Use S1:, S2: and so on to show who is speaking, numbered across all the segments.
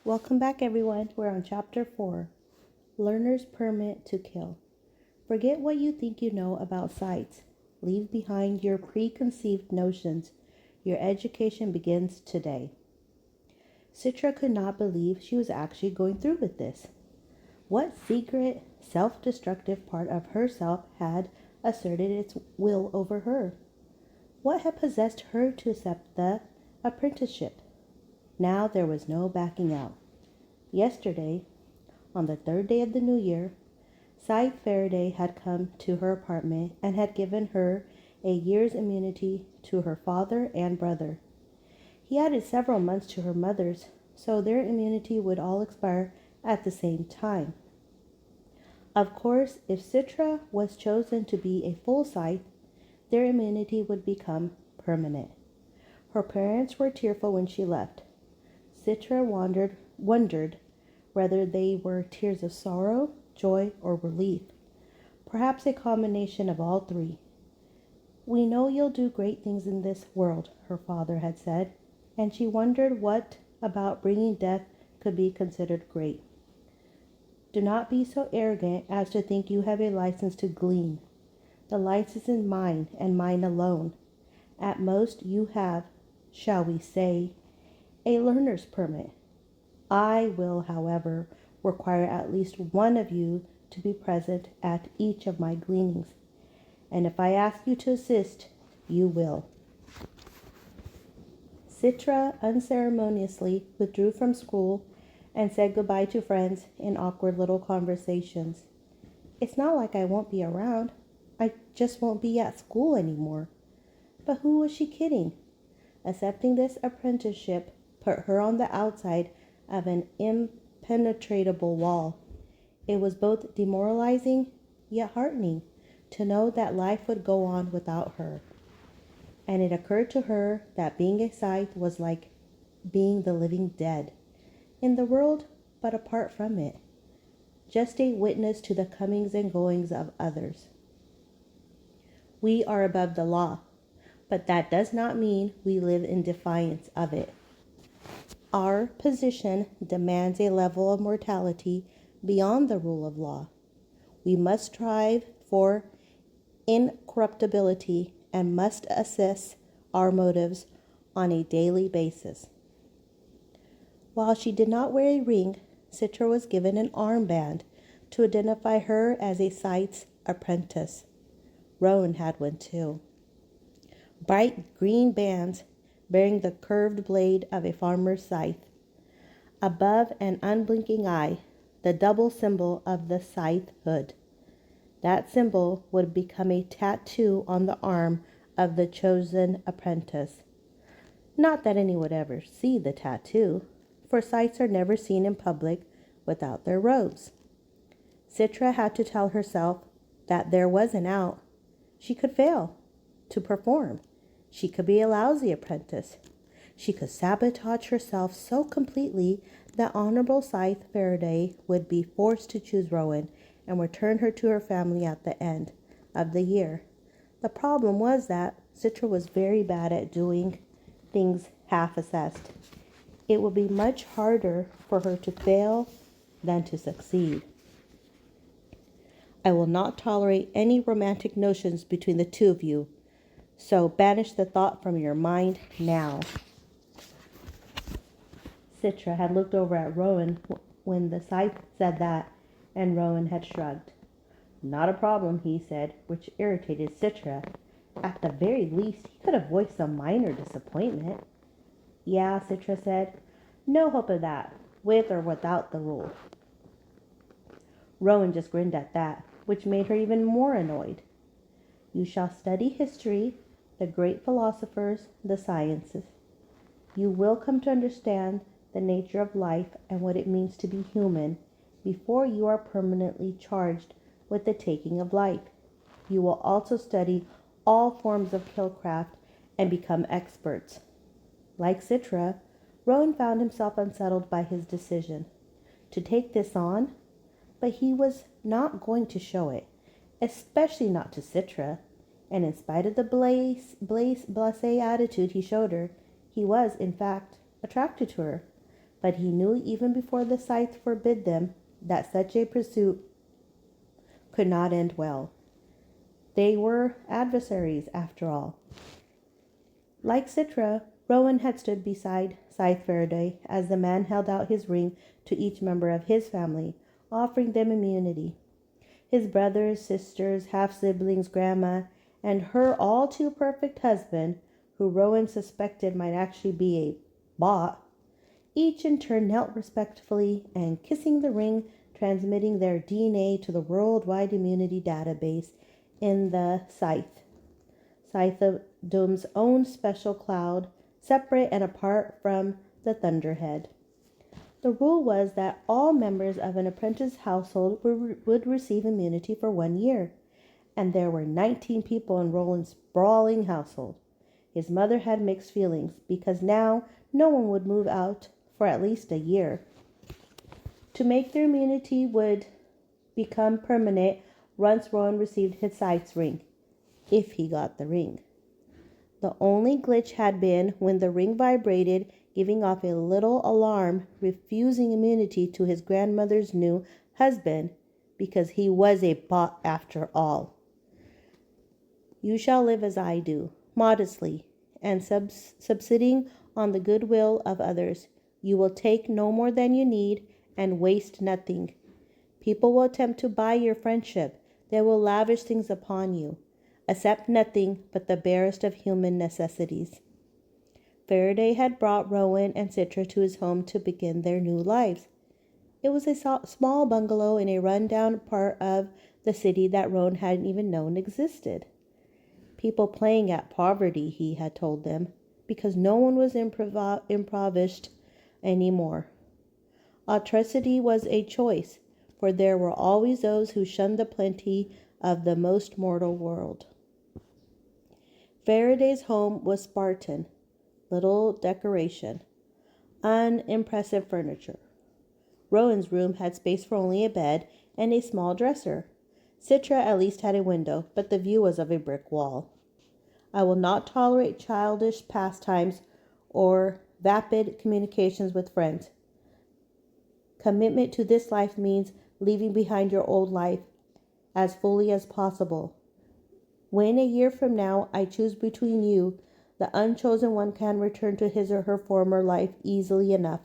S1: Welcome back, everyone. We're on Chapter 4, Learner's Permit to Kill. Forget what you think you know about scythes. Leave behind your preconceived notions. Your education begins today. Citra could not believe she was actually going through with this. What secret, self-destructive part of herself had asserted its will over her? What had possessed her to accept the apprenticeship? Now there was no backing out. Yesterday, on the third day of the new year, Scythe Faraday had come to her apartment and had given her a year's immunity to her father and brother. He added several months to her mother's, so their immunity would all expire at the same time. Of course, if Citra was chosen to be a full Scythe, their immunity would become permanent. Her parents were tearful when she left. Citra wondered whether they were tears of sorrow, joy, or relief. Perhaps a combination of all three. "We know you'll do great things in this world," her father had said, and she wondered what about bringing death could be considered great. "Do not be so arrogant as to think you have a license to glean. The license is mine and mine alone. At most you have, shall we say, a learner's permit. I will, however, require at least one of you to be present at each of my gleanings, and if I ask you to assist, you will." Citra unceremoniously withdrew from school and said goodbye to friends in awkward little conversations. "It's not like I won't be around. I just won't be at school anymore." But who was she kidding? Accepting this apprenticeship put her on the outside of an impenetrable wall. It was both demoralizing yet heartening to know that life would go on without her. And it occurred to her that being a Scythe was like being the living dead, in the world but apart from it, just a witness to the comings and goings of others. We are above the law, but that does not mean we live in defiance of it. Our position demands a level of mortality beyond the rule of law. We must strive for incorruptibility and must assess our motives on a daily basis. While she did not wear a ring, Citra was given an armband to identify her as a Scythe's apprentice. Rowan had one too. Bright green bands bearing the curved blade of a farmer's scythe. Above an unblinking eye, the double symbol of the scythehood. That symbol would become a tattoo on the arm of the chosen apprentice. Not that anyone would ever see the tattoo, for scythes are never seen in public without their robes. Citra had to tell herself that there was an out. She could fail to perform. She could be a lousy apprentice. She could sabotage herself so completely that Honorable Scythe Faraday would be forced to choose Rowan and return her to her family at the end of the year. The problem was that Citra was very bad at doing things half-assessed. It would be much harder for her to fail than to succeed. "I will not tolerate any romantic notions between the two of you, so banish the thought from your mind now." Citra had looked over at Rowan when the Scythe said that, and Rowan had shrugged. "Not a problem," he said, which irritated Citra. At the very least, he could have voiced some minor disappointment. "Yeah," Citra said. "No hope of that, with or without the rule." Rowan just grinned at that, which made her even more annoyed. "You shall study history, the great philosophers, the sciences. You will come to understand the nature of life and what it means to be human before you are permanently charged with the taking of life. You will also study all forms of killcraft and become experts." Like Citra, Rowan found himself unsettled by his decision to take this on, but he was not going to show it, especially not to Citra. And in spite of the blasé attitude he showed her, he was, in fact, attracted to her. but he knew even before the Scythe forbid them that such a pursuit could not end well. They were adversaries, after all. Like Citra, Rowan had stood beside Scythe Faraday as the man held out his ring to each member of his family, offering them immunity. His brothers, sisters, half-siblings, grandma, and her all-too-perfect husband, who Rowan suspected might actually be a bot, each in turn knelt respectfully and kissing the ring, transmitting their DNA to the worldwide immunity database in the Scythedom's own special cloud, separate and apart from the Thunderhead. The rule was that all members of an apprentice household would receive immunity for 1 year, and there were 19 people in Roland's sprawling household. His mother had mixed feelings because now no one would move out for at least a year. To make their immunity would become permanent once Rowan received his Scythe's ring, if he got the ring. The only glitch had been when the ring vibrated, giving off a little alarm, refusing immunity to his grandmother's new husband, because he was a bot after all. You shall live as I do, modestly, and subsisting on the goodwill of others. You will take no more than you need and waste nothing. People will attempt to buy your friendship. They will lavish things upon you. Accept nothing but the barest of human necessities. Faraday had brought Rowan and Citra to his home to begin their new lives. It was a small bungalow in a run-down part of the city that Rowan hadn't even known existed. People playing at poverty, he had told them, because no one was impoverished anymore. Atrocity was a choice, for there were always those who shunned the plenty of the most mortal world. Faraday's home was Spartan, little decoration, unimpressive furniture. Rowan's room had space for only a bed and a small dresser. Citra at least had a window, but the view was of a brick wall. I will not tolerate childish pastimes or vapid communications with friends. Commitment to this life means leaving behind your old life as fully as possible. When a year from now I choose between you, the unchosen one can return to his or her former life easily enough.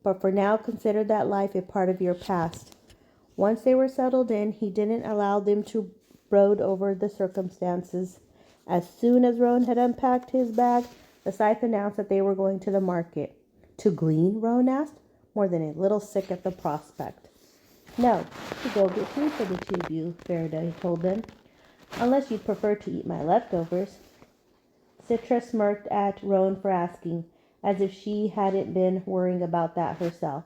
S1: But for now, consider that life a part of your past. Once they were settled in, he didn't allow them to brood over the circumstances. As soon as Rowan had unpacked his bag, the Scythe announced that they were going to the market. To glean? Rowan asked, more than a little sick at the prospect. No, to go get food for the two of you, Faraday told them. Unless you prefer to eat my leftovers. Citra smirked at Rowan for asking, as if she hadn't been worrying about that herself.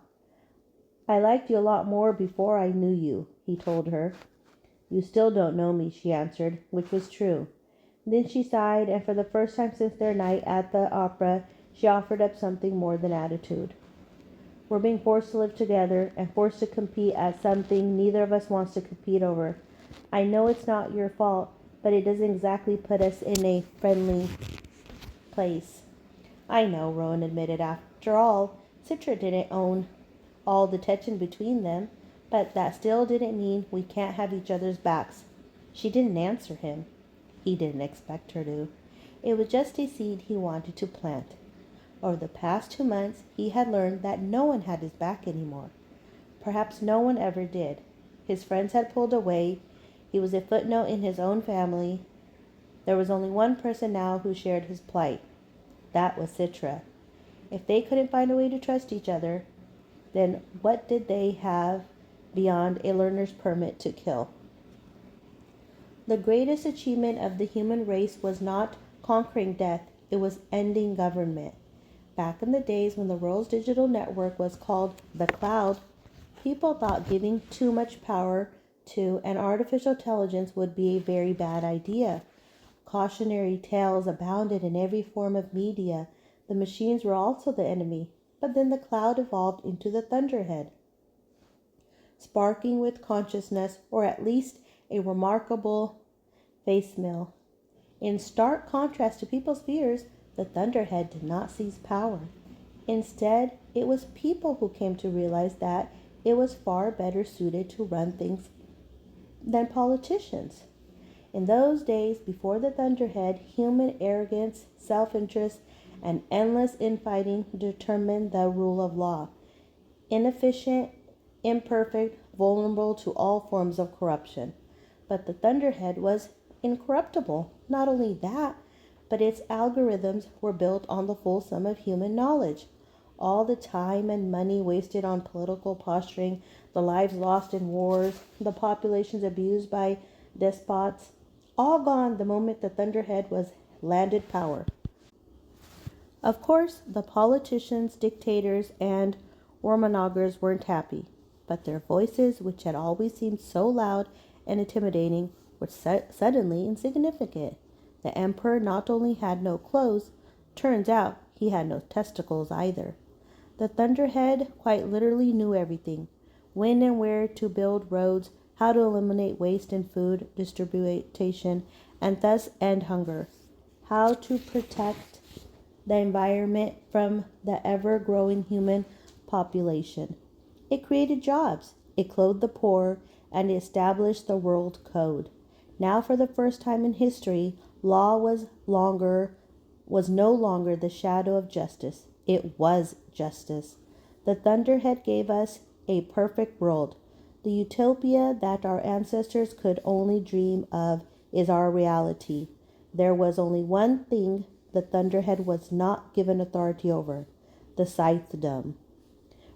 S1: I liked you a lot more before I knew you, he told her. You still don't know me, she answered, which was true. Then she sighed, and for the first time since their night at the opera, she offered up something more than attitude. We're being forced to live together and forced to compete at something neither of us wants to compete over. I know it's not your fault, but it doesn't exactly put us in a friendly place. I know, Rowan admitted. After all, Citra didn't own all the tension between them, but that still didn't mean we can't have each other's backs. She didn't answer him. He didn't expect her to. It was just a seed he wanted to plant. Over the past 2 months, he had learned that no one had his back anymore. Perhaps no one ever did. His friends had pulled away. He was a footnote in his own family. There was only one person now who shared his plight. That was Citra. If they couldn't find a way to trust each other, then what did they have beyond a learner's permit to kill? The greatest achievement of the human race was not conquering death, it was ending government. Back in the days when the world's digital network was called the cloud, people thought giving too much power to an artificial intelligence would be a very bad idea. Cautionary tales abounded in every form of media. The machines were also the enemy, but then the cloud evolved into the Thunderhead, sparking with consciousness, or at least a remarkable facemill. In stark contrast to people's fears, the Thunderhead did not seize power. Instead, it was people who came to realize that it was far better suited to run things than politicians. In those days, before the Thunderhead, human arrogance, self interest, and endless infighting determined the rule of law. Inefficient, imperfect, vulnerable to all forms of corruption. But the Thunderhead was incorruptible. Not only that, but its algorithms were built on the full sum of human knowledge. All the time and money wasted on political posturing, the lives lost in wars, the populations abused by despots, all gone the moment the Thunderhead was landed power. Of course, the politicians, dictators, and warmongers weren't happy, but their voices, which had always seemed so loud and intimidating, were suddenly insignificant. The emperor not only had no clothes, turns out he had no testicles either. The Thunderhead quite literally knew everything: when and where to build roads, how to eliminate waste in food distribution and thus end hunger, how to protect the environment from the ever-growing human population. It created jobs, it clothed the poor, and it established the world code. Now, for the first time in history, law was no longer the shadow of justice. It was justice. The Thunderhead gave us a perfect world. The utopia that our ancestors could only dream of is our reality. There was only one thing the Thunderhead was not given authority over: the Scythedom.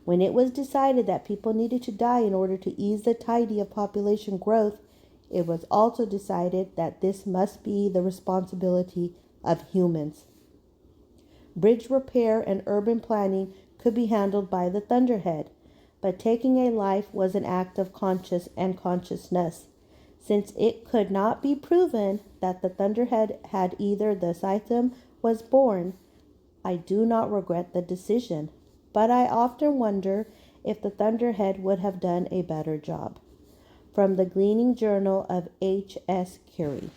S1: When it was decided that people needed to die in order to ease the tide of population growth, it was also decided that this must be the responsibility of humans. Bridge repair and urban planning could be handled by the Thunderhead, but taking a life was an act of conscience and consciousness. Since it could not be proven that the Thunderhead had either the Scythe was born, I do not regret the decision, but I often wonder if the Thunderhead would have done a better job. From the Gleaning Journal of H.S. Curie.